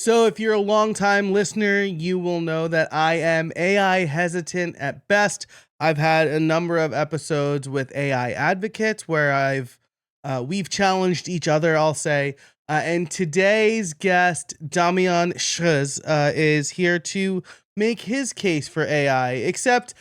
So, if you're a longtime listener, you will know that I am AI hesitant at best. I've had a number of episodes with AI advocates where we've challenged each other, I'll say. And today's guest, Damien Schreurs, is here to make his case for AI, except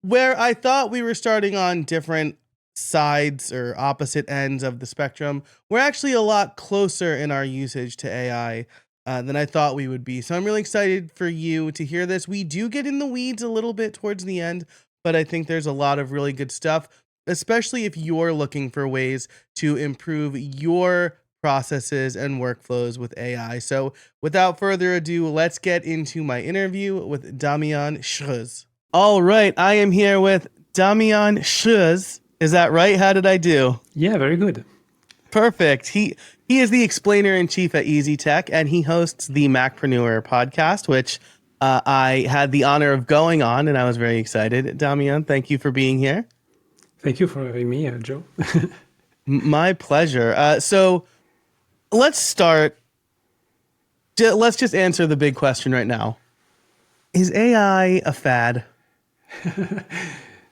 where I thought we were starting on different sides or opposite ends of the spectrum, we're actually a lot closer in our usage to AI than I thought we would be. So I'm really excited for you to hear this. We do get in the weeds a little bit towards the end, but I think there's a lot of really good stuff, especially if you're looking for ways to improve your processes and workflows with AI. So without further ado, let's get into my interview with Damien Schreurs. All right, I am here with Damien Schreurs. Is that right? How did I do? Yeah, very good. Perfect. He is the explainer-in-chief at Easy Tech, and he hosts the Macpreneur podcast, which I had the honor of going on, and I was very excited. Damien, thank you for being here. Thank you for having me, Joe. My pleasure. So let's start. Let's just answer the big question right now. Is AI a fad?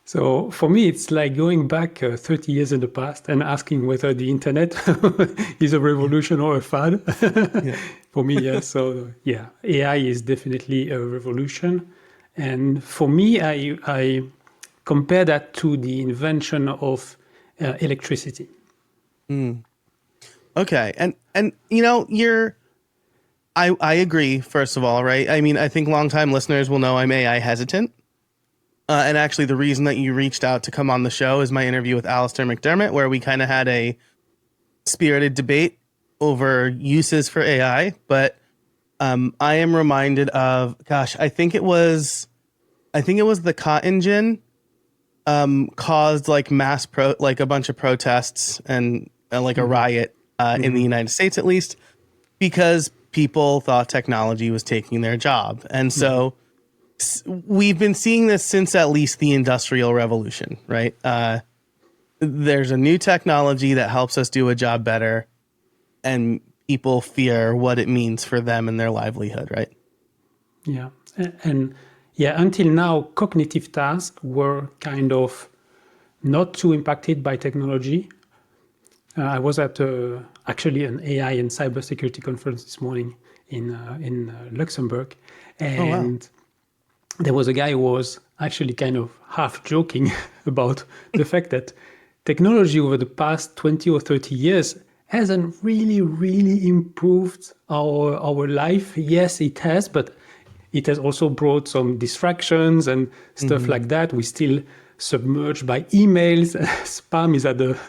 So for me, it's like going back 30 years in the past and asking whether the internet is a revolution or a fad. Yeah. For me, yes. So yeah, AI is definitely a revolution. And for me, I compare that to the invention of electricity. Okay. And you know, I agree, first of all, right? I mean, I think longtime listeners will know I'm AI hesitant. And actually, the reason that you reached out to come on the show is my interview with Alistair McDermott, where we kind of had a spirited debate over uses for AI. But I am reminded of, gosh, I think it was the cotton gin caused like a bunch of protests and like a riot in the United States, at least, because people thought technology was taking their job. And so we've been seeing this since at least the Industrial Revolution, right? There's a new technology that helps us do a job better, and people fear what it means for them and their livelihood, right? Yeah. And yeah, until now, cognitive tasks were kind of not too impacted by technology. I was at actually an AI and cybersecurity conference this morning in Luxembourg, and there was a guy who was actually kind of half joking about the fact that technology over the past 20 or 30 years hasn't really improved our life. Yes, it has, but it has also brought some distractions and stuff like that. We're still submerged by emails. Spam is at a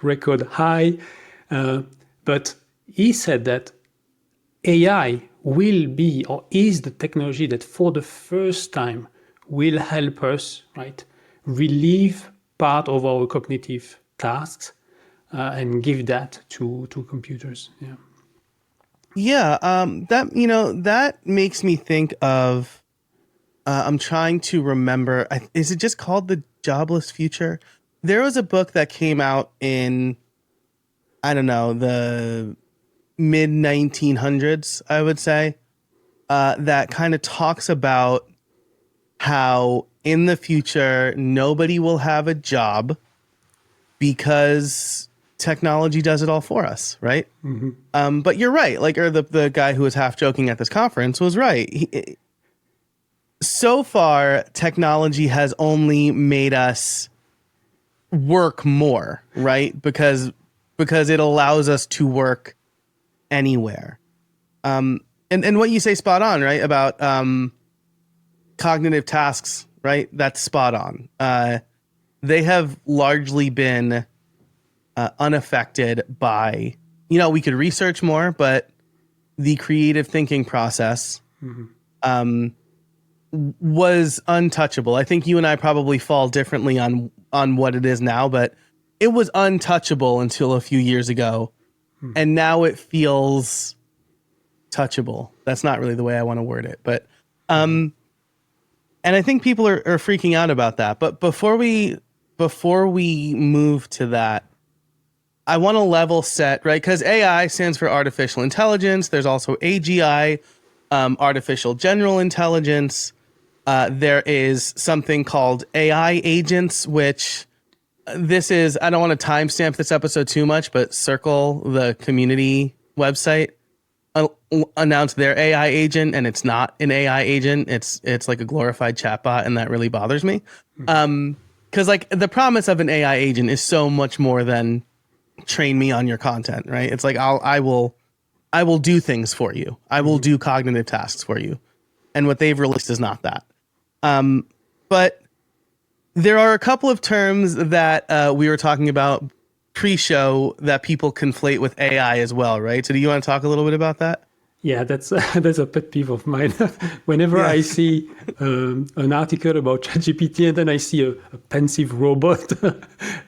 record high. But he said that AI will be or is the technology that for the first time will help us, right, relieve part of our cognitive tasks and give that to computers. Yeah. Yeah, that makes me think of. I'm trying to remember. Is it just called The Jobless Future? There was a book that came out in, I don't know, the mid 1900s, I would say, that kind of talks about how in the future nobody will have a job because technology does it all for us, right? But you're right. Like, or the guy who was half joking at this conference was right. So far, technology has only made us work more, right? Because it allows us to work anywhere. And what you say spot on, right? About cognitive tasks, right? That's spot on. They have largely been unaffected by, we could research more, but the creative thinking process was untouchable. I think you and I probably fall differently on what it is now, but it was untouchable until a few years ago. And now it feels touchable. That's not really the way I want to word it, but and I think people are freaking out about that. But before we move to that, I want to level set, right? Because AI stands for artificial intelligence. There's also AGI, artificial general intelligence. There is something called AI agents, which this is, I don't want to timestamp this episode too much, but Circle, the community website, announced their AI agent, and it's not an AI agent. It's like a glorified chatbot, and that really bothers me. Because like the promise of an AI agent is so much more than train me on your content, right? It's like I will do things for you. I will do cognitive tasks for you, and what they've released is not that. But there are a couple of terms that we were talking about pre-show that people conflate with AI as well, right? So do you want to talk a little bit about that? Yeah, that's a pet peeve of mine. Whenever I see an article about ChatGPT and then I see a pensive robot,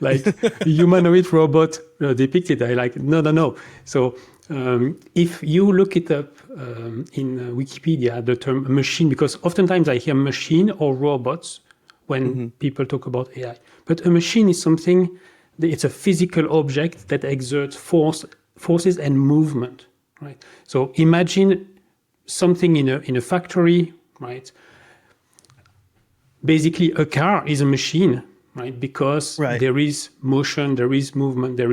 like a humanoid robot depicted, I like, no. So if you look it up in Wikipedia, the term machine, because oftentimes I hear machine or robots when people talk about AI. But a machine is something, it's a physical object that exerts forces and movement. Right. So imagine something in a factory, right? Basically, a car is a machine, right? Because there is motion, there is movement, there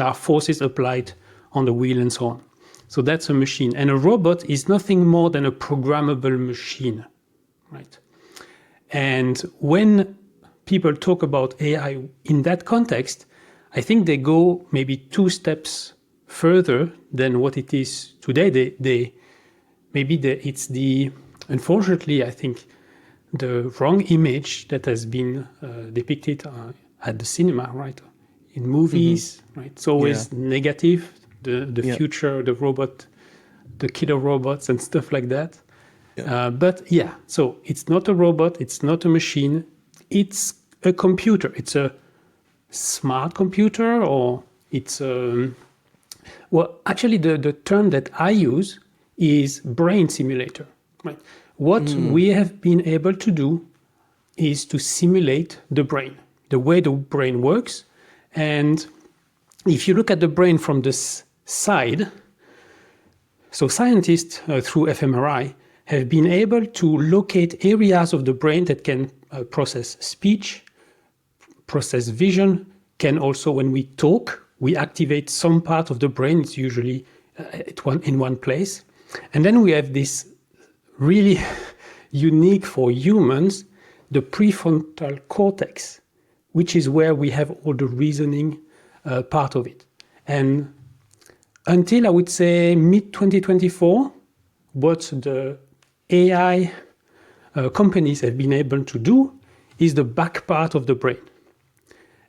are forces applied on the wheel and so on. So that's a machine. And a robot is nothing more than a programmable machine, right? And when people talk about AI in that context, I think they go maybe 2 steps further than what it is today. It's unfortunately, I think, the wrong image that has been depicted at the cinema, right? In movies, right? It's always negative, the future, the robot, the killer robots and stuff like that. So it's not a robot, it's not a machine, it's a computer. It's a smart computer, or it's well, actually, the term that I use is brain simulator. Right? What we have been able to do is to simulate the brain, the way the brain works. And if you look at the brain from this side, so scientists through fMRI have been able to locate areas of the brain that can process speech, process vision, can also, when we talk, we activate some part of the brain. It's usually in one place. And then we have this really unique for humans, the prefrontal cortex, which is where we have all the reasoning part of it. And until I would say mid-2024, what the AI companies have been able to do is the back part of the brain.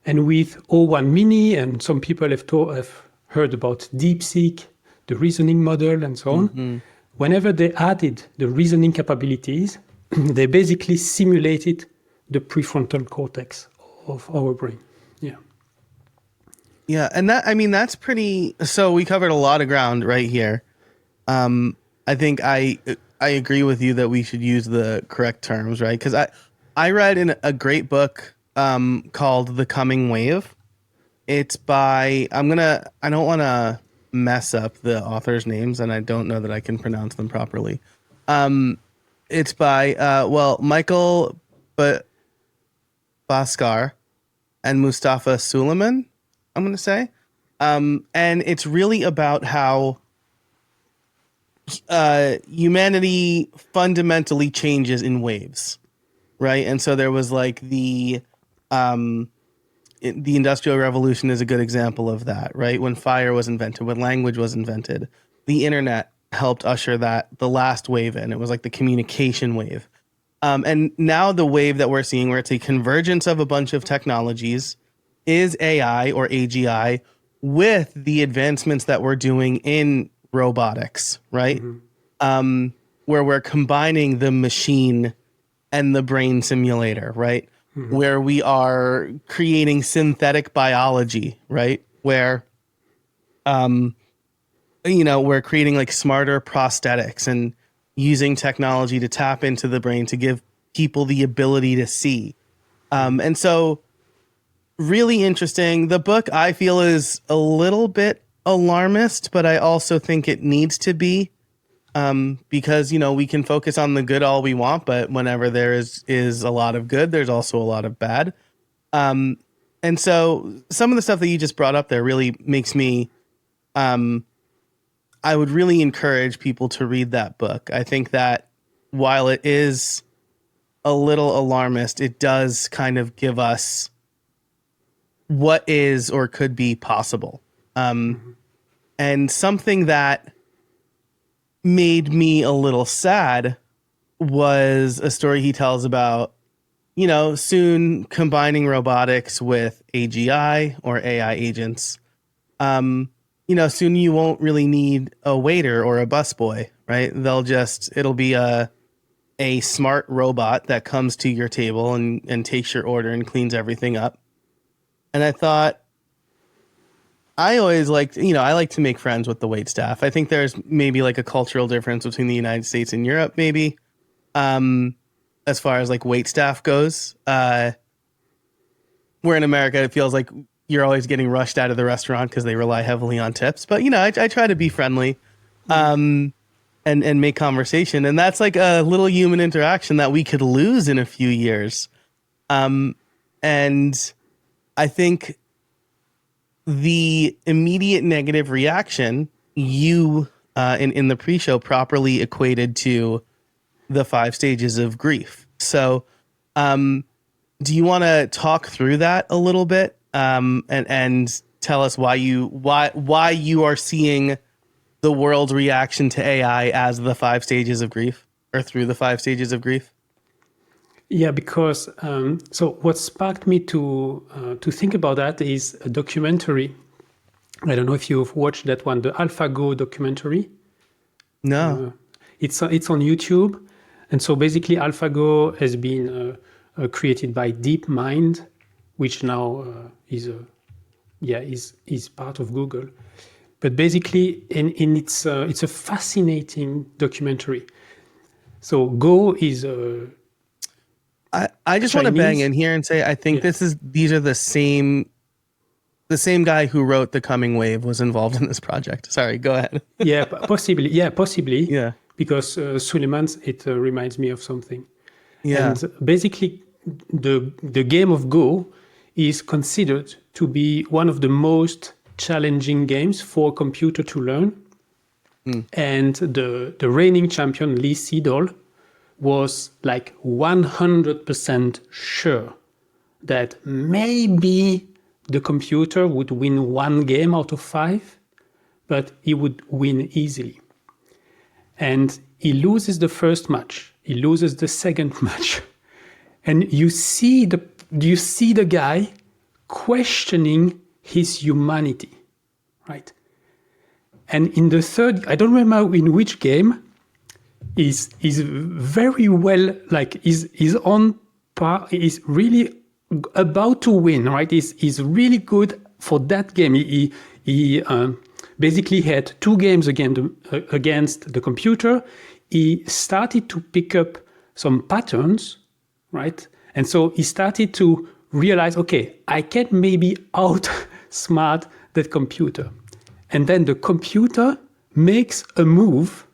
And with O1 Mini, and some people have heard about DeepSeek, the reasoning model, and so on. Whenever they added the reasoning capabilities, they basically simulated the prefrontal cortex of our brain. Yeah. Yeah, and that's pretty. So we covered a lot of ground right here. I think I agree with you that we should use the correct terms, right? Because I read in a great book called The Coming Wave. It's by, I don't want to mess up the author's names, and I don't know that I can pronounce them properly. It's by, Michael Bhaskar and Mustafa Suleiman, I'm going to say. And it's really about how humanity fundamentally changes in waves, right? And so there was like the Industrial Revolution is a good example of that, right? When fire was invented, when language was invented, the internet helped usher the last wave in. It was like the communication wave. And now the wave that we're seeing, where it's a convergence of a bunch of technologies, is AI or AGI with the advancements that we're doing in robotics, right? Where we're combining the machine and the brain simulator, right? Where we are creating synthetic biology, right? Where, we're creating like smarter prosthetics and using technology to tap into the brain to give people the ability to see. And so really interesting. The book I feel is a little bit alarmist, but I also think it needs to be, because we can focus on the good all we want, but whenever there is a lot of good, there's also a lot of bad. And so some of the stuff that you just brought up there really makes me, I would really encourage people to read that book. I think that while it is a little alarmist, it does kind of give us what is or could be possible. And something that made me a little sad was a story he tells about, soon combining robotics with AGI or AI agents. Soon you won't really need a waiter or a busboy, right? It'll be a smart robot that comes to your table and takes your order and cleans everything up. And I thought, I always liked, I like to make friends with the wait staff. I think there's maybe like a cultural difference between the United States and Europe, maybe, as far as like wait staff goes. Where in America, it feels like you're always getting rushed out of the restaurant because they rely heavily on tips. But, I try to be friendly and make conversation. And that's like a little human interaction that we could lose in a few years. And I think the immediate negative reaction in the pre-show properly equated to the 5 stages of grief. So do you want to talk through that a little bit and tell us why you are seeing the world's reaction to AI as the 5 stages of grief, or through the 5 stages of grief? Yeah, because so what sparked me to think about that is a documentary. I don't know if you've watched that one, the AlphaGo documentary. No. It's on YouTube, and so basically AlphaGo has been created by DeepMind, which now is part of Google. But basically, it's a fascinating documentary. So Go is I just want to bang in here and say I think these are the same guy who wrote The Coming Wave was involved in this project. Sorry, go ahead. Yeah, possibly. Yeah. Because Suleiman's, it reminds me of something. Yeah. And basically, the game of Go is considered to be one of the most challenging games for a computer to learn. And the reigning champion, Lee Sedol, was like 100% sure that maybe the computer would win 1 game out of 5, but he would win easily. And he loses the first match. He loses the second match. And you see the guy questioning his humanity, right? And in the third, I don't remember in which game, is very well, like is on par, is really about to win, right? Is really good for that game. He basically had 2 games against the computer. He started to pick up some patterns, right? And so he started to realize, okay, I can maybe outsmart that computer. And then the computer makes a move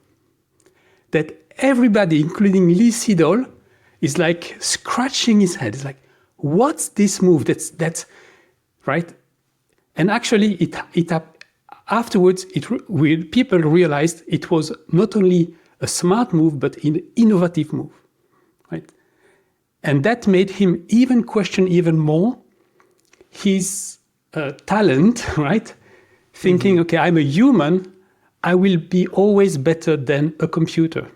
that everybody, including Lee Sedol, is like scratching his head. It's like, what's this move? That's right. And actually, afterwards, people realized it was not only a smart move, but an innovative move, right? And that made him even question even more his talent, right? Thinking, okay, I'm a human, I will be always better than a computer.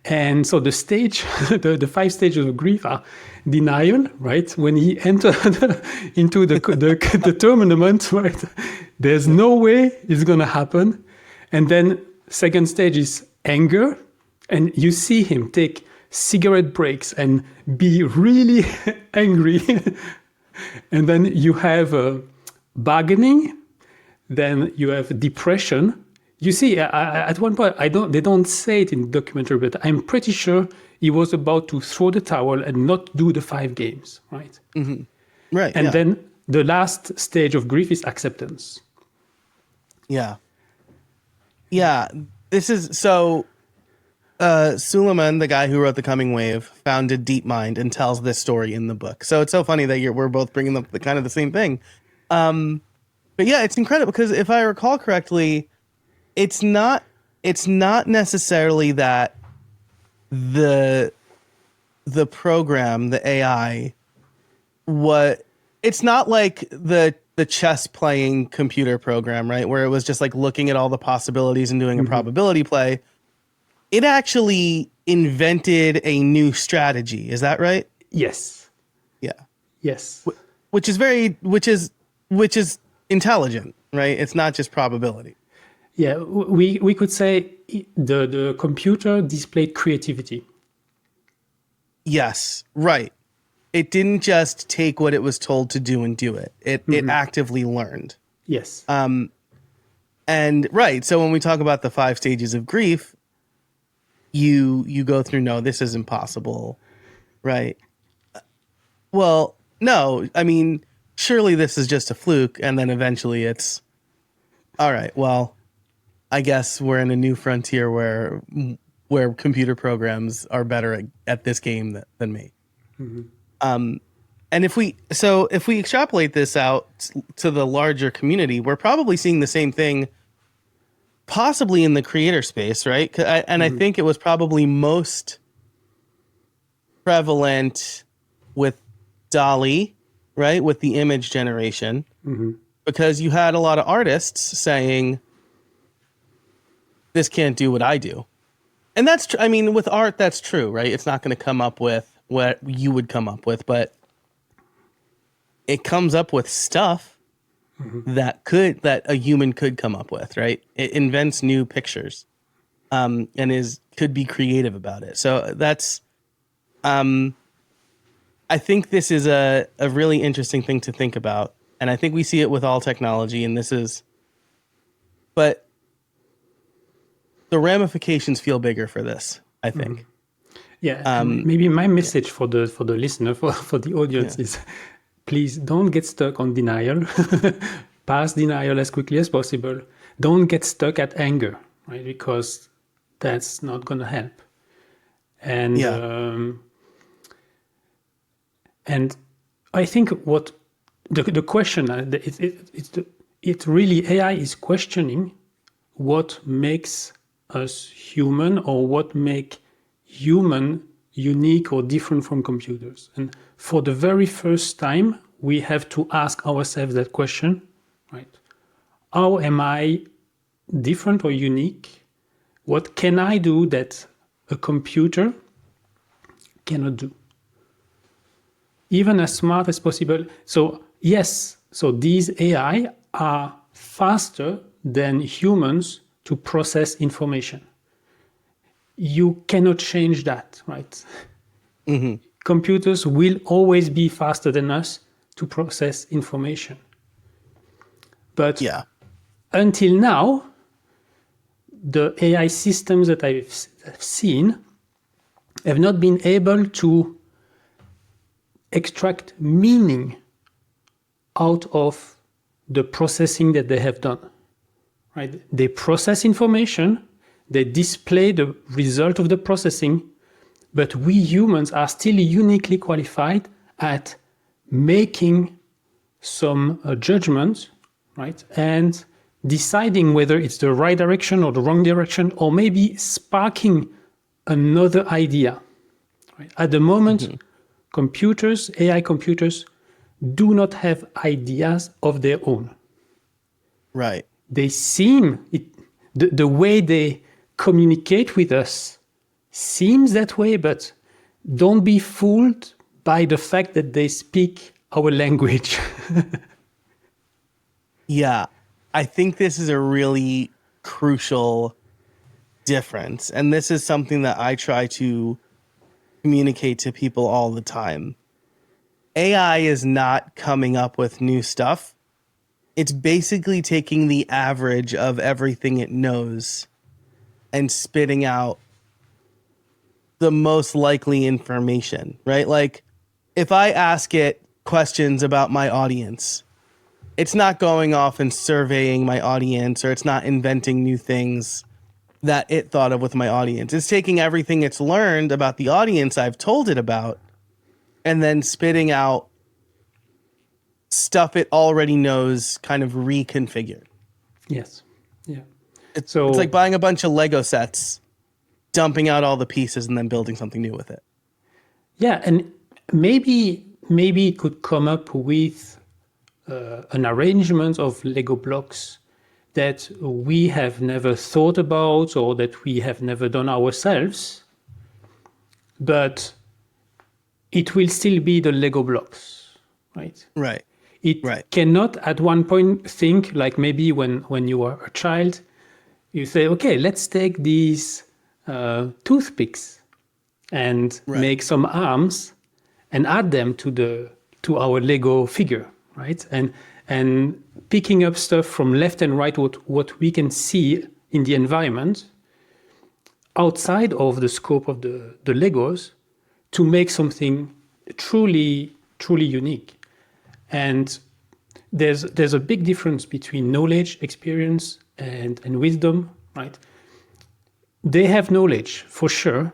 And so the 5 stages of grief are denial, right? When he entered into the tournament, right? There's no way it's going to happen. And then second stage is anger. And you see him take cigarette breaks and be really angry. And then you have bargaining. Then you have depression. You see, at one point, they don't say it in the documentary, but I'm pretty sure he was about to throw the towel and not do the 5 games, right? Mm-hmm. Right. And Yeah. then the last stage of grief is acceptance. Yeah. Yeah. This is so Suleiman, the guy who wrote The Coming Wave, founded DeepMind and tells this story in the book. So it's so funny that we're both bringing up the kind of the same thing. But yeah, it's incredible because if I recall correctly, it's not necessarily that the program, the AI, it's not like the chess playing computer program, right? Where it was just like looking at all the possibilities and doing a probability play. It actually invented a new strategy. Is that right? Yes. Yeah. Yes. Which is intelligent, right? It's not just probability. Yeah, we could say the computer displayed creativity. Yes, right. It didn't just take what it was told to do and do it. It actively learned. Yes. And right, so when we talk about the 5 stages of grief, you go through, no, this is impossible, right? Well, no, I mean, surely this is just a fluke, and then eventually it's, all right, well, I guess we're in a new frontier where computer programs are better at this game than me. And if we extrapolate this out to the larger community, we're probably seeing the same thing, possibly in the creator space, right? I think it was probably most prevalent with DALL-E, right, with the image generation, because you had a lot of artists saying, this can't do what I do. And that's true. I mean, with art, that's true, right? It's not going to come up with what you would come up with, but it comes up with stuff that a human could come up with, right? It invents new pictures, and could be creative about it. So that's, I think this is a really interesting thing to think about. And I think we see it with all technology, and but the ramifications feel bigger for this, I think. Yeah, maybe my message for the listener, for the audience is, please don't get stuck on denial. Pass denial as quickly as possible. Don't get stuck at anger, right? Because that's not going to help. And and I think what the question, it really, AI is questioning what makes us human, or what make human unique or different from computers. And for the very first time, we have to ask ourselves that question, right? How am I different or unique? What can I do that a computer cannot do? Even as smart as possible. So yes, so these AI are faster than humans to process information. You cannot change that, right? Computers will always be faster than us to process information. But until now, the AI systems that I've seen have not been able to extract meaning out of the processing that they have done. Right? They process information, they display the result of the processing, but we humans are still uniquely qualified at making some judgments, right? And deciding whether it's the right direction or the wrong direction, or maybe sparking another idea. Right? At the moment, computers, AI computers, do not have ideas of their own. Right. They seem, the way they communicate with us seems that way, but don't be fooled by the fact that they speak our language. Yeah, I think this is a really crucial difference. And this is something that I try to communicate to people all the time. AI is not coming up with new stuff. It's basically taking the average of everything it knows and spitting out the most likely information, right? Like if I ask it questions about my audience. It's not going off and surveying my audience, or it's not inventing new things that it thought of with my audience. It's taking everything it's learned about the audience I've told it about and then spitting out stuff it already knows, kind of reconfigured. Yes. Yeah. It's like buying a bunch of Lego sets, dumping out all the pieces, and then building something new with it. Yeah, and maybe it could come up with an arrangement of Lego blocks that we have never thought about or that we have never done ourselves, but it will still be the Lego blocks, right? Right. It cannot at one point think like maybe when you are a child, you say, okay, let's take these toothpicks and make some arms and add them to our Lego figure, right? And picking up stuff from left and right, what we can see in the environment outside of the scope of the Legos to make something truly unique. And there's a big difference between knowledge, experience, and wisdom, right? They have knowledge for sure,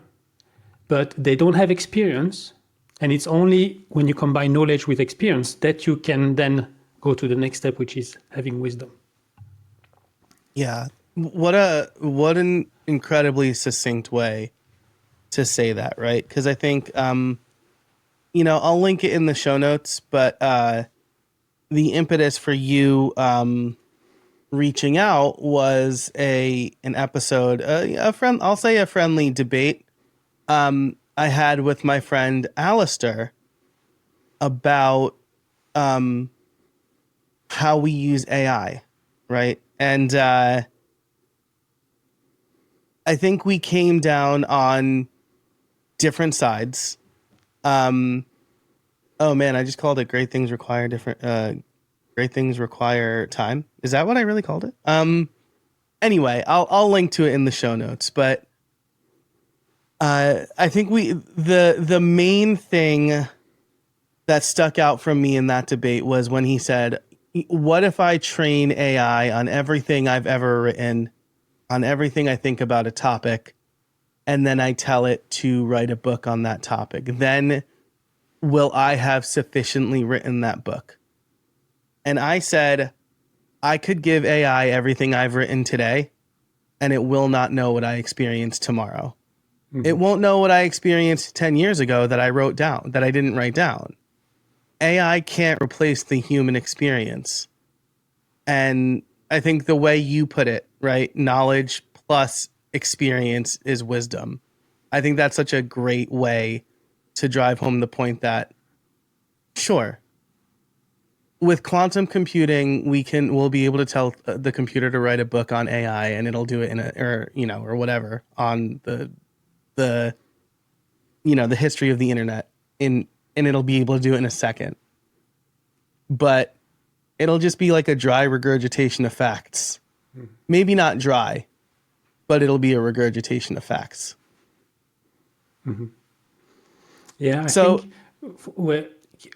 but they don't have experience. And it's only when you combine knowledge with experience that you can then go to the next step, which is having wisdom. Yeah. What an incredibly succinct way to say that, right? Because I think, I'll link it in the show notes, but the impetus for you reaching out was an episode, a friendly debate I had with my friend Alistair about how we use AI, right? And I think we came down on different sides. Oh man, I just called it great things require time. Is that what I really called it? Anyway, I'll link to it in the show notes, but I think the main thing that stuck out from me in that debate was when he said, what if I train AI on everything I've ever written, on everything I think about a topic, and then I tell it to write a book on that topic? Then will I have sufficiently written that book? And I said, I could give AI everything I've written today, and it will not know what I experienced tomorrow. Mm-hmm. It won't know what I experienced 10 years ago that I wrote down, that I didn't write down. AI can't replace the human experience. And I think the way you put it, right? Knowledge plus experience is wisdom. I think that's such a great way to drive home the point that, sure, with quantum computing, we'll be able to tell the computer to write a book on AI, and it'll do it or whatever on the history of the internet, and it'll be able to do it in a second. But it'll just be like a dry regurgitation of facts. Maybe not dry, but it'll be a regurgitation of facts. Mm-hmm. Yeah. I think,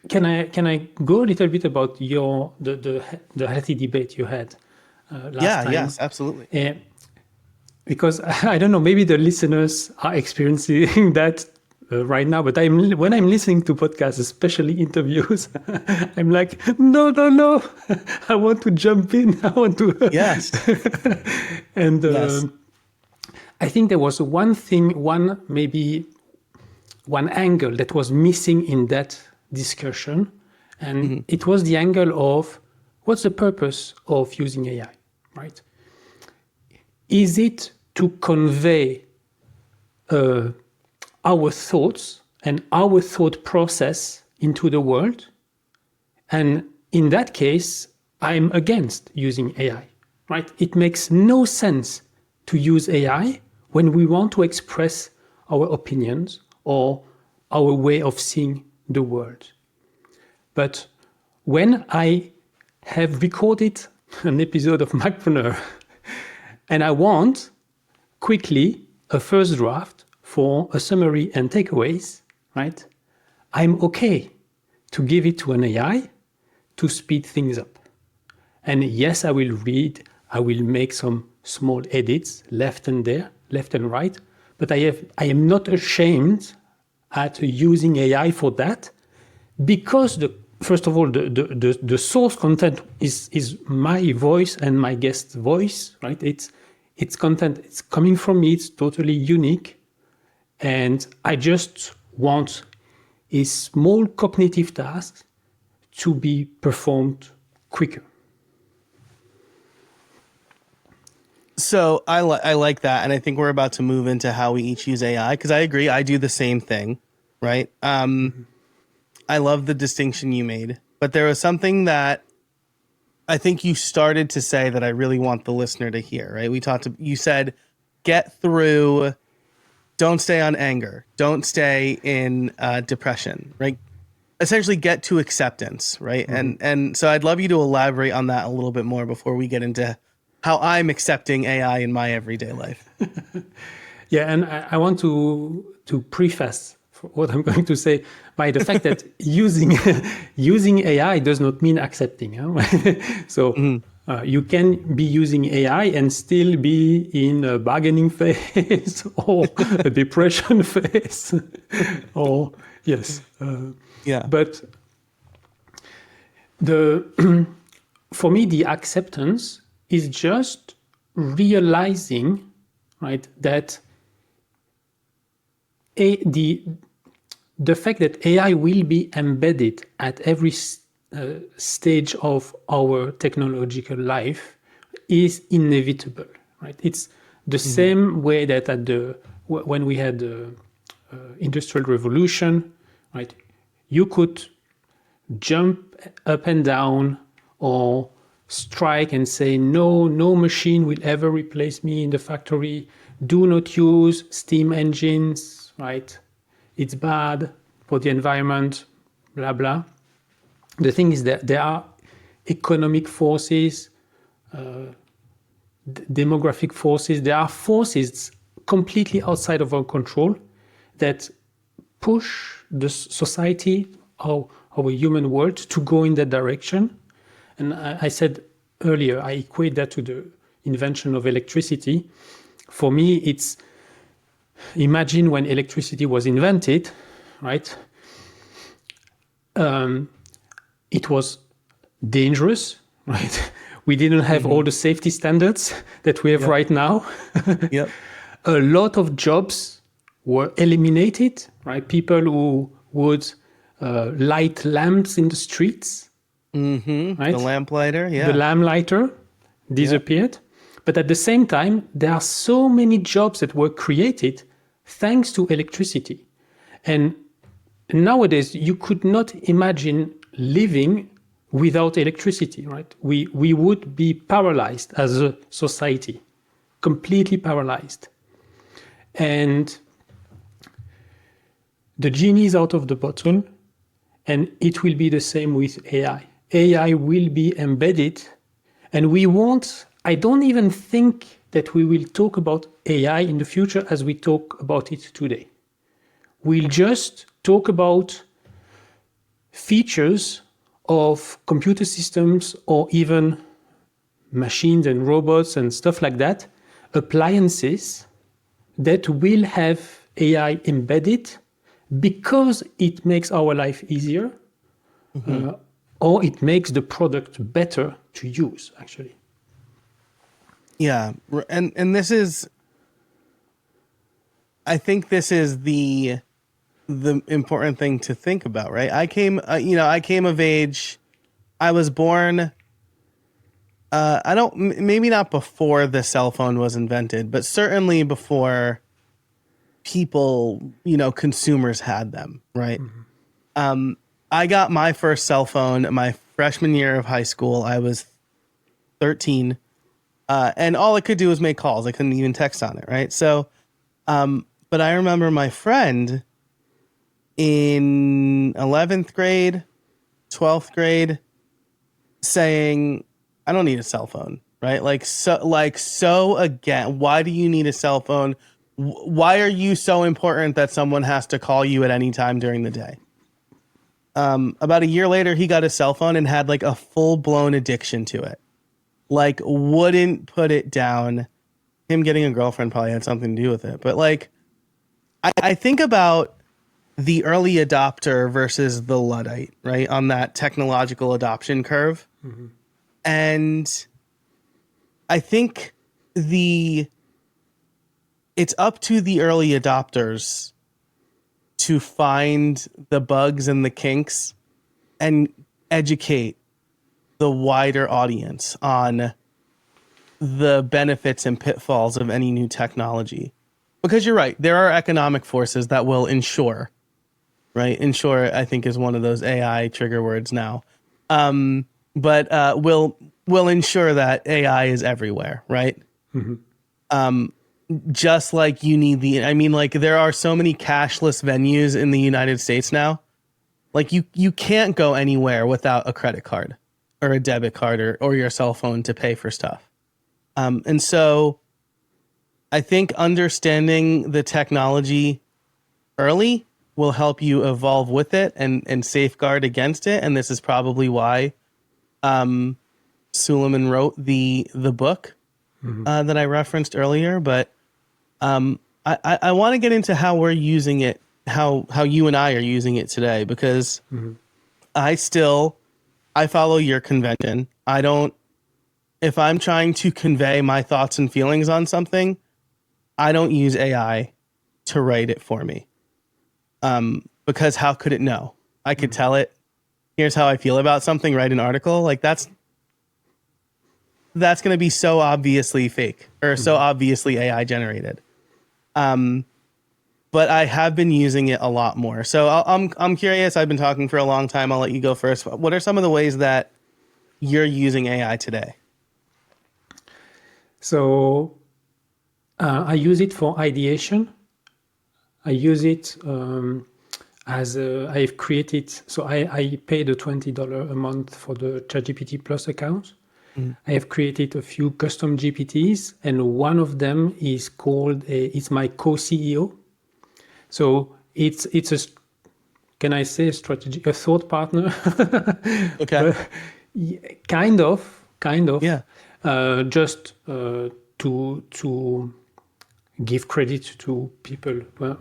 can I go a little bit about the healthy debate you had last time? Yes, absolutely. Because I don't know, maybe the listeners are experiencing that right now, but when I'm listening to podcasts, especially interviews, I'm like, no, I want to jump in. I want to. Yes. And yes. I think there was one angle that was missing in that discussion, and it was the angle of what's the purpose of using AI, right? Is it to convey our thoughts and our thought process into the world? And in that case, I'm against using AI, right? It makes no sense to use AI when we want to express our opinions or our way of seeing the world. But when I have recorded an episode of Macpreneur and I want quickly a first draft for a summary and takeaways, right? I'm okay to give it to an AI to speed things up. And yes, I will read, I will make some small edits left and right, but I am not ashamed at using AI for that, because first of all, the source content is my voice and my guest's voice, right? It's content, it's coming from me, it's totally unique. And I just want a small cognitive task to be performed quicker. So I like that, and I think we're about to move into how we each use AI, because I agree, I do the same thing, right? I love the distinction you made, but there was something that I think you started to say that I really want the listener to hear, right? You said, get through, don't stay on anger, don't stay in depression, right? Essentially get to acceptance, right? Mm-hmm. And so I'd love you to elaborate on that a little bit more before we get into how I'm accepting AI in my everyday life. Yeah, and I want to preface what I'm going to say by the fact that using AI does not mean accepting. Huh? So you can be using AI and still be in a bargaining phase or a depression phase. Or yes, yeah. But for me, the acceptance is just realizing, right, that the fact that AI will be embedded at every stage of our technological life is inevitable, right? It's the same way that when we had the Industrial Revolution, right? You could jump up and down or strike and say, no machine will ever replace me in the factory. Do not use steam engines, right? It's bad for the environment, blah, blah. The thing is that there are economic forces, demographic forces. There are forces completely outside of our control that push the society, our human world, to go in that direction. And I said earlier, I equate that to the invention of electricity. For me, it's, imagine when electricity was invented, right? It was dangerous, right? We didn't have all the safety standards that we have right now. Yep. A lot of jobs were eliminated, right? People who would light lamps in the streets. Right? The lamplighter, yeah. The lamplighter disappeared. Yep. But at the same time, there are so many jobs that were created thanks to electricity. And nowadays, you could not imagine living without electricity, right? We would be paralyzed as a society, completely paralyzed. And the genie is out of the bottle, and it will be the same with AI. AI will be embedded, and I don't even think that we will talk about AI in the future as we talk about it today. We'll just talk about features of computer systems or even machines and robots and stuff like that, appliances that will have AI embedded because it makes our life easier, or it makes the product better to use, actually. Yeah, and this is, I think this is the important thing to think about, right? I came of age. I was born. Maybe not before the cell phone was invented, but certainly before people, consumers had them, right? I got my first cell phone my freshman year of high school. I was 13, and all it could do was make calls. I couldn't even text on it, right? So, but I remember my friend in 11th grade, 12th grade saying, I don't need a cell phone, right? So again, why do you need a cell phone? Why are you so important that someone has to call you at any time during the day? About a year later, he got a cell phone and had like a full-blown addiction to it. Like, wouldn't put it down. Him getting a girlfriend probably had something to do with it. But like, I think about the early adopter versus the Luddite, right? On that technological adoption curve. Mm-hmm. And I think it's up to the early adopters to find the bugs and the kinks and educate the wider audience on the benefits and pitfalls of any new technology. Because you're right, there are economic forces that will ensure, right? Ensure, I think, is one of those AI trigger words now. But will ensure that AI is everywhere, right? Mm-hmm. Just like you need like there are so many cashless venues in the United States now. Like you can't go anywhere without a credit card or a debit card or your cell phone to pay for stuff. And so I think understanding the technology early will help you evolve with it and safeguard against it. And this is probably why Suleiman wrote the book that I referenced earlier. But I want to get into how we're using it, how you and I are using it today, because I follow your convention. If I'm trying to convey my thoughts and feelings on something, I don't use AI to write it for me. Because how could it know? I could tell it, here's how I feel about something, write an article. Like that's going to be so obviously fake or so obviously AI generated. But I have been using it a lot more. So I'm curious. I've been talking for a long time. I'll let you go first. What are some of the ways that you're using AI today? So I use it for ideation. I use it I've created, so I paid the $20 a month for the ChatGPT Plus account. I have created a few custom GPTs, and one of them is called, it's my co-CEO. So it's a, can I say a thought partner? Okay. Kind of. Yeah. Just to give credit to people. Well,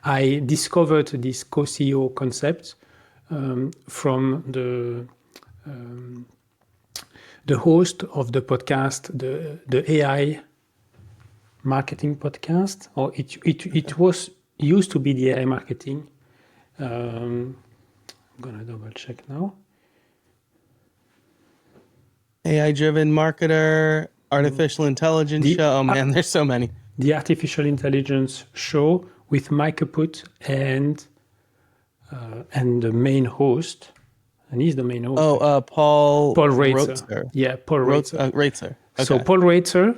I discovered this co-CEO concept from the host of the podcast, the AI marketing podcast, or it was used to be the AI marketing. I'm gonna double check now. AI-driven marketer, artificial intelligence show. Oh man, there's so many. The artificial intelligence show with Mike Kaput and the main host, and he's the main host. Paul Reitzer. Yeah, Paul Reitzer. Reitzer. Okay. So Paul Reitzer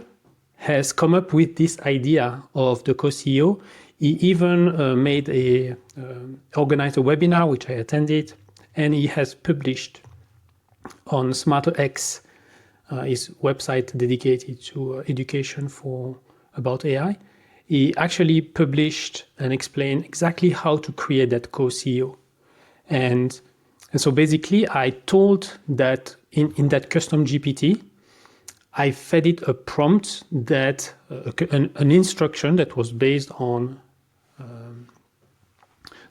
has come up with this idea of the co-CEO. He even organized a webinar, which I attended, and he has published on SmarterX, his website dedicated to education about AI. He actually published and explained exactly how to create that co-CEO. And so basically, I told that in that custom GPT, I fed it a prompt that an instruction that was based on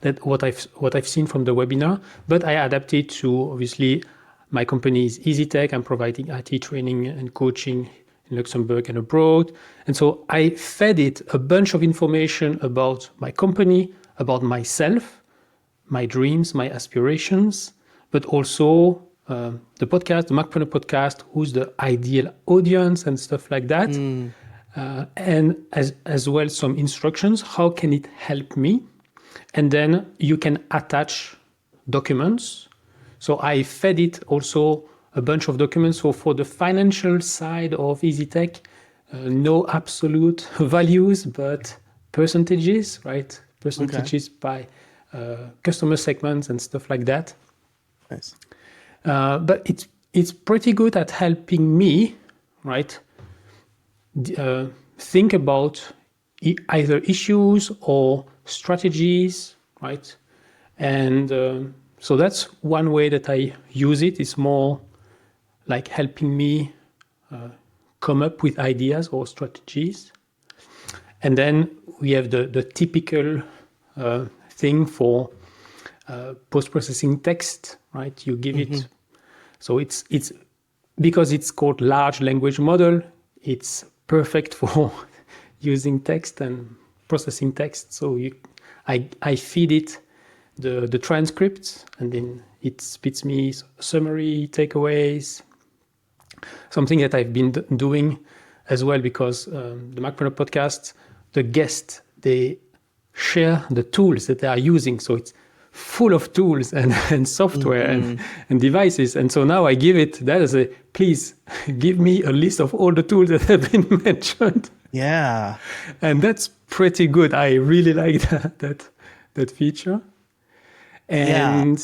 that what I've seen from the webinar, but I adapted to, obviously, my company is EasyTech. I'm providing IT training and coaching in Luxembourg and abroad. And so I fed it a bunch of information about my company, about myself, my dreams, my aspirations, but also the podcast, the Macpreneur podcast, who's the ideal audience and stuff like that. And as well, some instructions, how can it help me? And then you can attach documents. So I fed it also a bunch of documents. So for the financial side of EasyTech, no absolute values, but percentages, right? Percentages by customer segments and stuff like that. Nice. But it's pretty good at helping me, right? Think about either issues or strategies, right? And So that's one way that I use it. It's more like helping me come up with ideas or strategies. And then we have the typical thing for post-processing text, right? You give it, so it's because it's called large language model, it's perfect for using text and processing text. So I feed it the transcripts, and then it spits me summary, takeaways, something that I've been doing as well, because the Macpreneur podcast, the guests, they share the tools that they are using. So it's full of tools and software and devices. And so now I give it that as a, please give me a list of all the tools that have been mentioned. Yeah. And that's pretty good. I really like that feature. And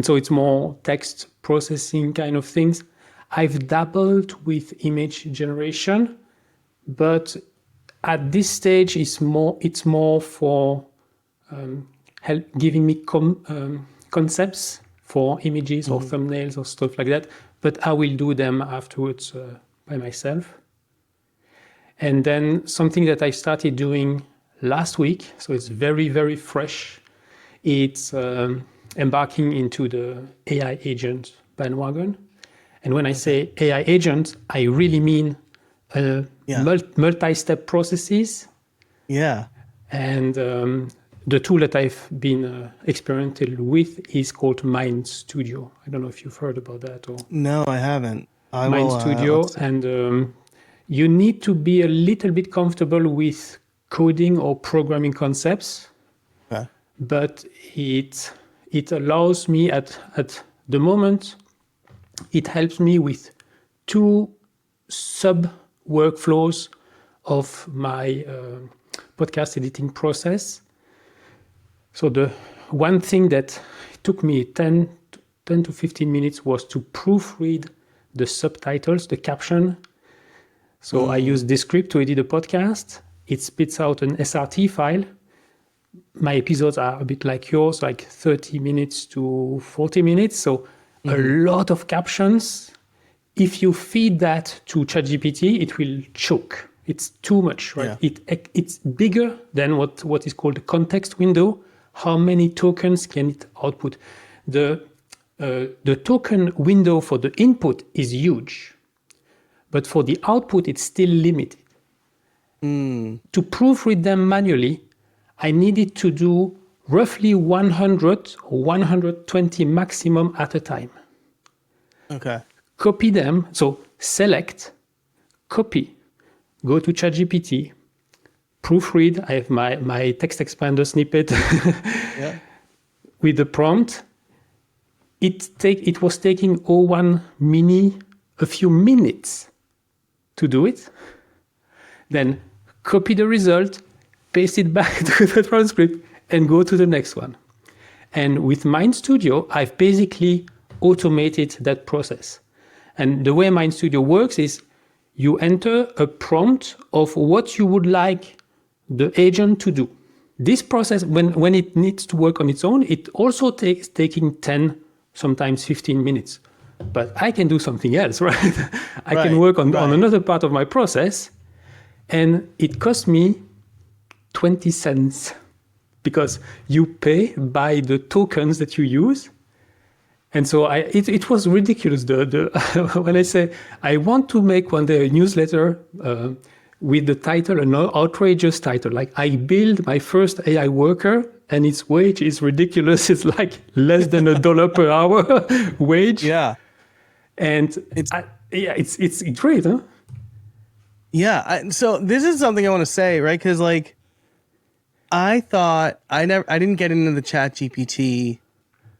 so it's more text processing kind of things. I've dabbled with image generation, but at this stage it's more for giving me concepts for images or thumbnails or stuff like that. But I will do them afterwards by myself. And then something that I started doing last week, so it's very, very fresh. It's embarking into the AI agent bandwagon. And when I say AI agent, I really mean multi-step processes. Yeah. And the tool that I've been experimenting with is called Mind Studio. I don't know if you've heard about that. Or No, I haven't. Mind Studio. And you need to be a little bit comfortable with coding or programming concepts. Okay. But it allows me at the moment, it helps me with two sub workflows of my podcast editing process. So the one thing that took me 10 to 15 minutes was to proofread the subtitles, the caption. So I use Descript to edit a podcast. It spits out an SRT file. My episodes are a bit like yours, like 30 minutes to 40 minutes. So a lot of captions. If you feed that to ChatGPT, it will choke. It's too much, right? Yeah. It's bigger than what is called the context window. How many tokens can it output? The token window for the input is huge, but for the output, it's still limited. To proofread them manually, I needed to do roughly 100 or 120 maximum at a time. Okay. Copy them. So select, copy, go to ChatGPT, proofread. I have my text expander snippet with the prompt. It was taking O1 Mini a few minutes to do it. Then copy the result, paste it back to the transcript, and go to the next one. And with Mind Studio, I've basically automated that process. And the way Mind Studio works is you enter a prompt of what you would like the agent to do. This process, when it needs to work on its own, it also takes taking 10, sometimes 15 minutes. But I can do something else, right? I can work on another part of my process, and it cost me 20 cents because you pay by the tokens that you use. And so it was ridiculous. When I say I want to make one day a newsletter with the title, an outrageous title, like I build my first AI worker and its wage is ridiculous. It's like less than $1 per hour wage. Yeah. And it's great, huh? Yeah. So this is something I want to say, right? Because like, I thought I didn't get into the ChatGPT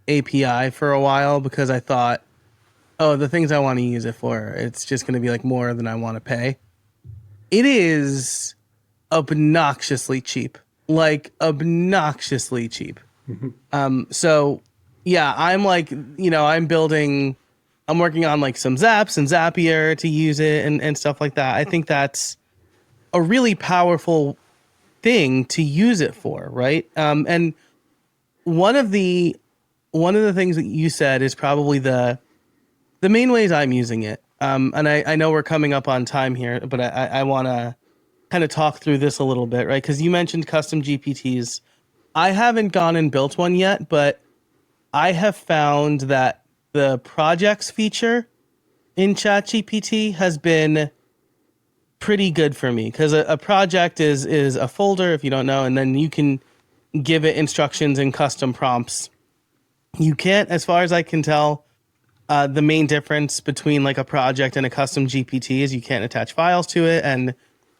API for a while because I thought, oh, the things I want to use it for, it's just going to be like more than I want to pay. It is obnoxiously cheap, like obnoxiously cheap. So yeah, I'm like, I'm working on like some Zaps and Zapier to use it and stuff like that. I think that's a really powerful thing to use it for, right? And one of the things that you said is probably the main ways I'm using it. And I know we're coming up on time here, but I want to kind of talk through this a little bit, right? Because you mentioned custom GPTs. I haven't gone and built one yet, but I have found that the projects feature in ChatGPT has been pretty good for me, because a project is a folder, if you don't know, and then you can give it instructions and custom prompts. You can't, as far as I can tell, the main difference between like a project and a custom GPT is you can't attach files to it, and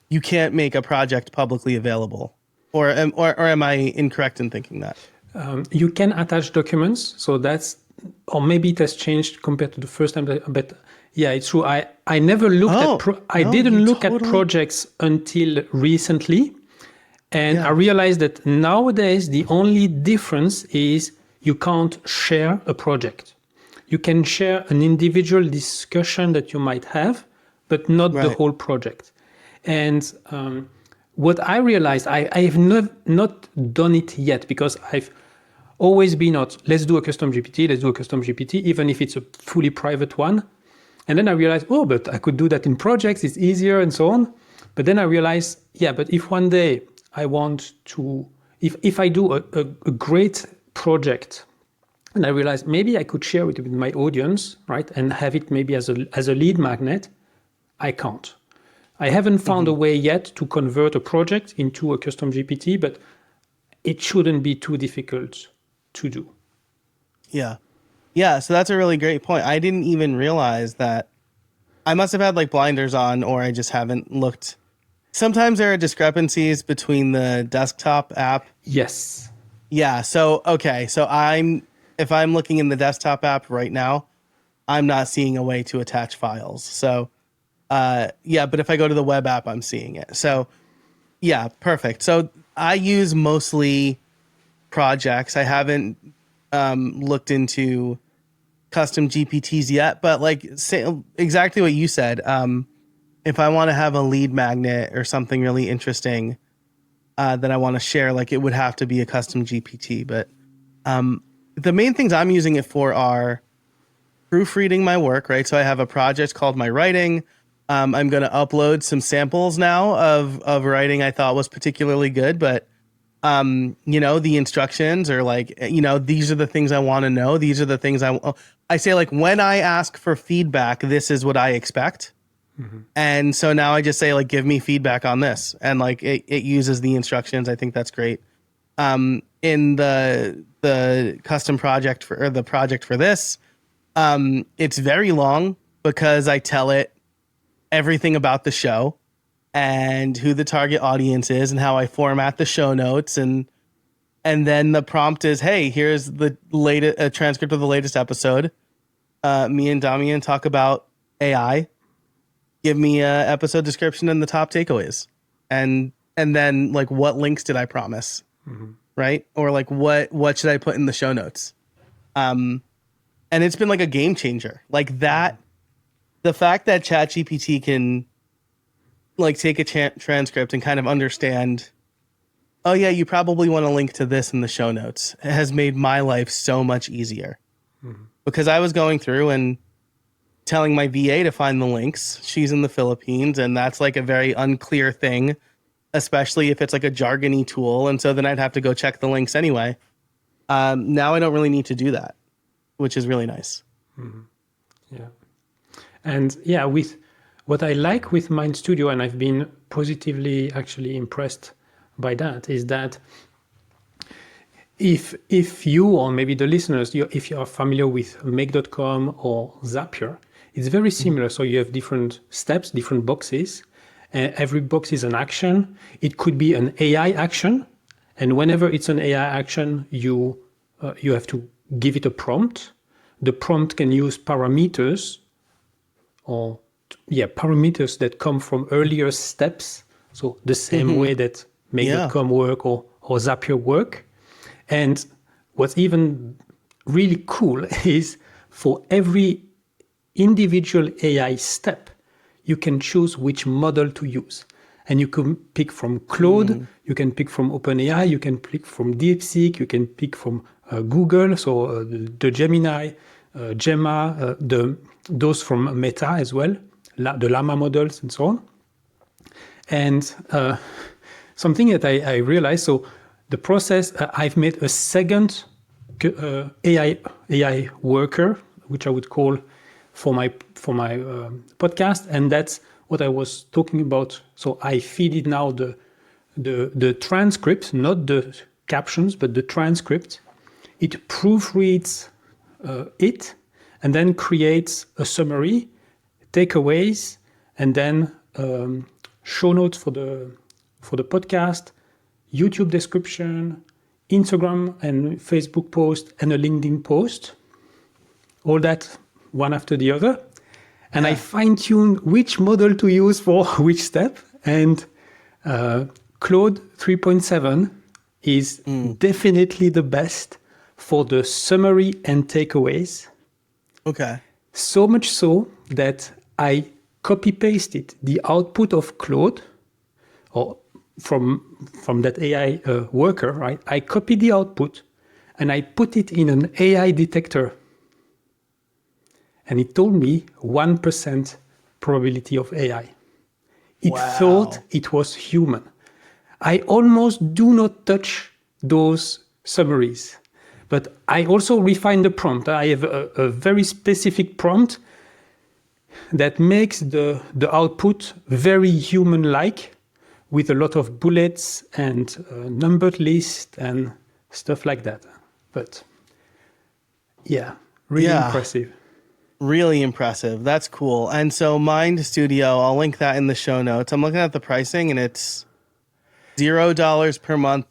you can't make a project publicly available. Or am I incorrect in thinking that? You can attach documents, so that's, or maybe it has changed compared to the first time, but yeah, it's true. I never looked I didn't look at projects until recently, and I realized that nowadays the only difference is you can't share a project. You can share an individual discussion that you might have, but not the whole project. And what I realized, I have not done it yet, because I've always been let's do a custom GPT, even if it's a fully private one. And then I realized, but I could do that in projects, it's easier and so on. But then I realized, but if one day I want to, if I do a great project, and I realized maybe I could share it with my audience, right, and have it maybe as a lead magnet, I can't. I haven't found a way yet to convert a project into a custom GPT, but it shouldn't be too difficult to do. Yeah. Yeah, so that's a really great point. I didn't even realize that. I must have had like blinders on, or I just haven't looked. Sometimes there are discrepancies between the desktop app. Yes. Yeah, so okay, so if I'm looking in the desktop app right now, I'm not seeing a way to attach files. So but if I go to the web app, I'm seeing it. So yeah, perfect. So I use mostly projects. I haven't looked into custom GPTs yet, but like exactly what you said. If I want to have a lead magnet or something really interesting that I want to share, like it would have to be a custom GPT. But the main things I'm using it for are proofreading my work, right? So I have a project called My Writing. I'm going to upload some samples now of writing I thought was particularly good, but the instructions are like, these are the things I want to know. These are the things I say, like, when I ask for feedback, this is what I expect. Mm-hmm. And so now I just say, like, give me feedback on this. And like, it uses the instructions. I think that's great. In the custom project for the project for this, it's very long because I tell it everything about the show and who the target audience is and how I format the show notes. And then the prompt is, hey, here's the latest transcript of the latest episode. Me and Damien talk about AI. Give me a episode description and the top takeaways. And then like, what links did I promise? Mm-hmm. Right? Or like, what should I put in the show notes? And it's been like a game changer. Like that, the fact that ChatGPT can like take a transcript and kind of understand, oh yeah, you probably want to link to this in the show notes, has made my life so much easier. Mm-hmm. Because I was going through and telling my VA to find the links. She's in the Philippines, and that's like a very unclear thing, especially if it's like a jargony tool. And so then I'd have to go check the links anyway. Now I don't really need to do that, which is really nice. Mm-hmm. Yeah. And yeah, with what I like with Mind Studio, and I've been positively actually impressed by that, is that if you, or maybe the listeners, if you are familiar with make.com or Zapier, it's very similar. So you have different steps, different boxes. Every box is an action. It could be an AI action. And whenever it's an AI action, you have to give it a prompt. The prompt can use parameters parameters that come from earlier steps. So the same way that make.com work or Zapier work. And what's even really cool is for every individual AI step, you can choose which model to use. And you can pick from Claude, you can pick from OpenAI, you can pick from DeepSeek, you can pick from Google, so the Gemini, Gemma, those from Meta as well, the Llama models and so on. And something that I realized, so the process, I've made a second AI worker, which I would call for my podcast, and that's what I was talking about. So I feed it now the transcript, not the captions, but the transcript. It proofreads it, and then creates a summary, takeaways, and then show notes for the podcast, YouTube description, Instagram and Facebook post, and a LinkedIn post. All that one after the other. And I fine-tune which model to use for which step. And Claude 3.7 is definitely the best for the summary and takeaways. Okay. So much so that I copy-pasted the output of Claude, or from that AI worker, right? I copied the output and I put it in an AI detector. And it told me 1% probability of AI. It thought it was human. I almost do not touch those summaries. But I also refine the prompt. I have a very specific prompt that makes the output very human-like, with a lot of bullets and numbered list and stuff like that. But yeah, really impressive. Really impressive. That's cool. And so Mind Studio, I'll link that in the show notes. I'm looking at the pricing and it's $0 per month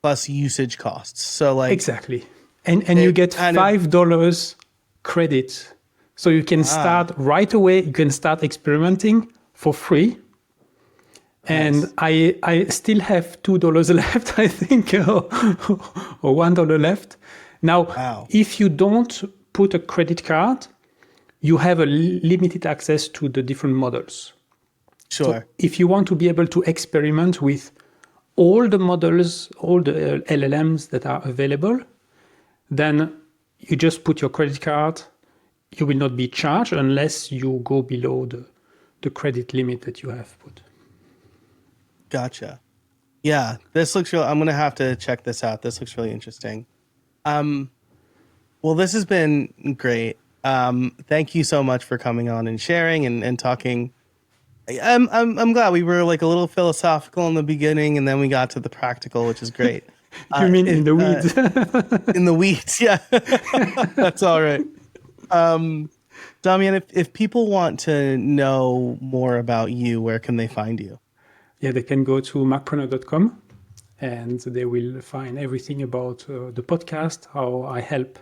plus usage costs. So like exactly. And you get $5 credit. So you can start right away. You can start experimenting for free. And nice. I still have $2 left, I think, or $1 left. Now, if you don't put a credit card, you have a limited access to the different models. Sure. So if you want to be able to experiment with all the models, all the LLMs that are available, then you just put your credit card. You will not be charged unless you go below the credit limit that you have put. Gotcha. Yeah, this looks real. I'm going to have to check this out. This looks really interesting. Well, this has been great. Thank you so much for coming on and sharing and talking. I'm glad we were like a little philosophical in the beginning and then we got to the practical, which is great. You mean in the weeds? In the weeds, yeah. That's all right. Damien, if people want to know more about you, where can they find you? Yeah, they can go to macpreneur.com and they will find everything about the podcast, how I help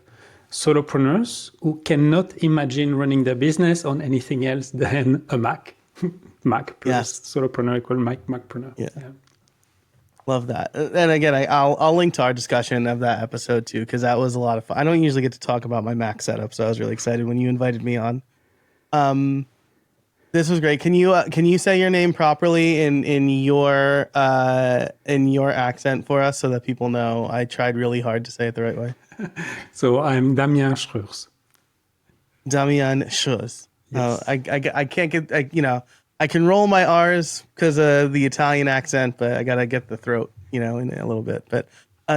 solopreneurs who cannot imagine running their business on anything else than a Mac. Mac plus solopreneur equal Macpreneur. Yeah. Love that. And again, I'll link to our discussion of that episode too, because that was a lot of fun. I don't usually get to talk about my Mac setup, so I was really excited when you invited me on. This was great. Can you say your name properly in your accent for us so that people know? I tried really hard to say it the right way. So I'm Damien Schreurs. Damien Schreurs. Yes. I can't get I can roll my R's because of the Italian accent, but I gotta get the throat in a little bit. But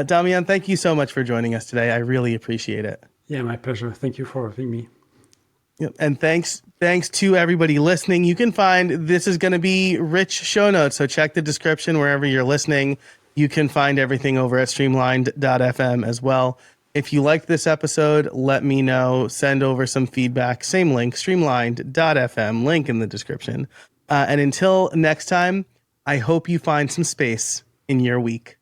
Damien, thank you so much for joining us today. I really appreciate it. Yeah, my pleasure. Thank you for having me. Yep. And thanks to everybody listening. You can find, this is going to be rich show notes, so check the description wherever you're listening. You can find everything over at streamlined.fm as well. If you liked this episode, let me know. Send over some feedback. Same link, streamlined.fm, link in the description. And until next time, I hope you find some space in your week.